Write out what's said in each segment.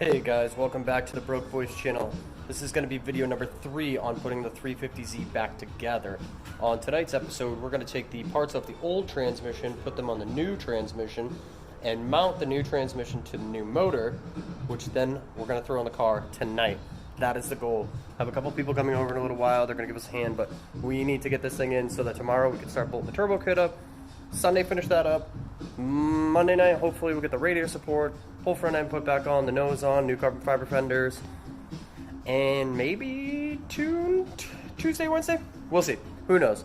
Hey guys, welcome back to the Broke Boys channel. This is going to be video number 3 on putting the 350Z back together. On tonight's episode, we're going to take the parts off the old transmission, put them on the new transmission, and mount the new transmission to the new motor, which then we're going to throw in the car tonight. That is the goal. I have a couple people coming over in a little while. They're going to give us a hand, but we need to get this thing in so that tomorrow we can start bolting the turbo kit up. Sunday, finish that up. Monday night, hopefully we'll get the radiator support, whole front end put back on, the nose on, new carbon fiber fenders, and maybe Tuesday, Wednesday? We'll see. Who knows?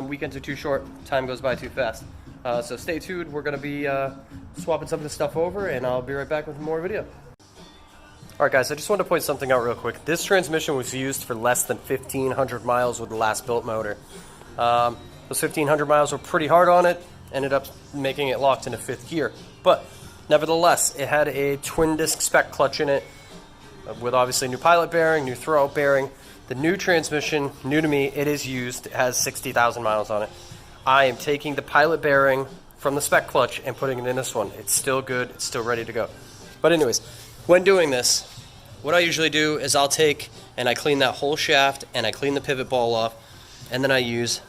Weekends are too short. Time goes by too fast. So stay tuned. We're going to be swapping some of this stuff over, and I'll be right back with more video. Alright guys, I just wanted to point something out real quick. This transmission was used for less than 1,500 miles with the last built motor. Those 1,500 miles were pretty hard on it. Ended up making it locked into 5th gear. But nevertheless, it had a twin disc spec clutch in it with obviously new pilot bearing, new throwout bearing. The new transmission, new to me, it is used. It has 60,000 miles on it. I am taking the pilot bearing from the spec clutch and putting it in this one. It's still good. It's still ready to go. But anyways, when doing this, what I usually do is I'll take and I clean that whole shaft and I clean the pivot ball off, and then I use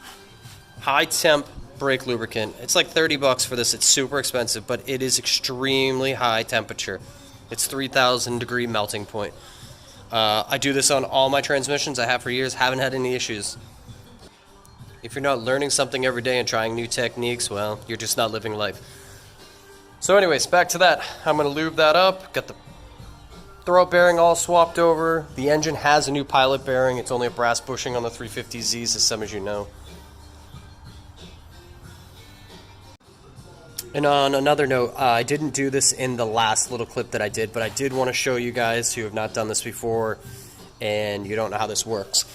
high temp brake lubricant. It's like 30 bucks for this. It's super expensive, but it is extremely high temperature. It's 3,000 degree melting point. I do this on all my transmissions. I have for years, haven't had any issues. If you're not learning something every day and trying new techniques, well, you're just not living life. So anyways, back to that. I'm going to lube that up. Got the throwout bearing all swapped over. The engine has a new pilot bearing. It's only a brass bushing on the 350Zs, as some of you know. And on another note, I didn't do this in the last little clip that I did, but I did want to show you guys who have not done this before and you don't know how this works.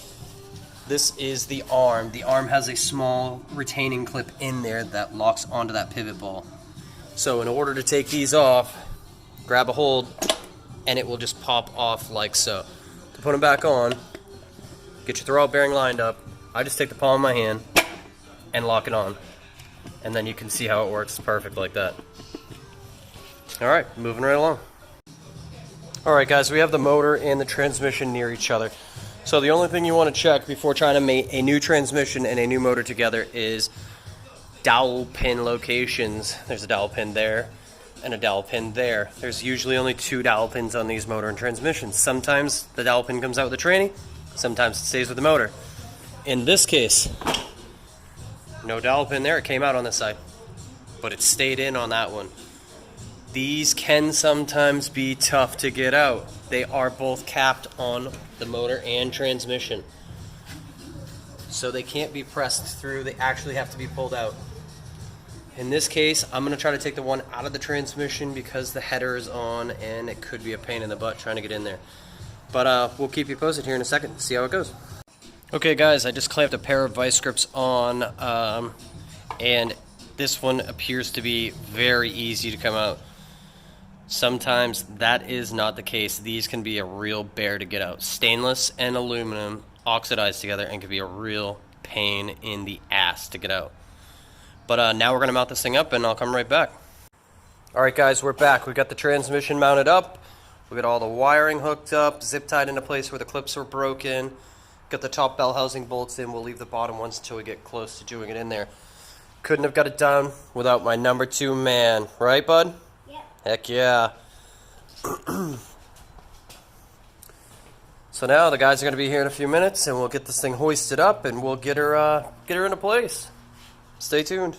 This is the arm. The arm has a small retaining clip in there that locks onto that pivot ball. So in order to take these off, grab a hold and it will just pop off like so. To put them back on, get your throwout bearing lined up. I just take the palm of my hand and lock it on. And then you can see how it works perfect like that. Alright, moving right along. Alright guys, we have the motor and the transmission near each other. So the only thing you want to check before trying to mate a new transmission and a new motor together is dowel pin locations. There's a dowel pin there and a dowel pin there. There's usually only 2 dowel pins on these motor and transmissions. Sometimes the dowel pin comes out with the tranny, sometimes it stays with the motor. In this case, no dowel pin there, it came out on this side, but it stayed in on that one. These can sometimes be tough to get out. They are both capped on the motor and transmission. So they can't be pressed through, they actually have to be pulled out. In this case, I'm going to try to take the one out of the transmission because the header is on and it could be a pain in the butt trying to get in there. But we'll keep you posted here in a second to see how it goes. Okay guys, I just clamped a pair of vice grips on, and this one appears to be very easy to come out. Sometimes that is not the case. These can be a real bear to get out. Stainless and aluminum oxidized together and can be a real pain in the ass to get out. But now we're going to mount this thing up and I'll come right back. Alright guys, we're back. We got the transmission mounted up. We got all the wiring hooked up, zip tied into place where the clips were broken. Got the top bell housing bolts in. We'll leave the bottom ones until we get close to doing it in there. Couldn't have got it done without my number 2 man. Right, bud? Yep. Heck yeah. So now the guys are going to be here in a few minutes and we'll get this thing hoisted up and we'll get her into place. Stay tuned.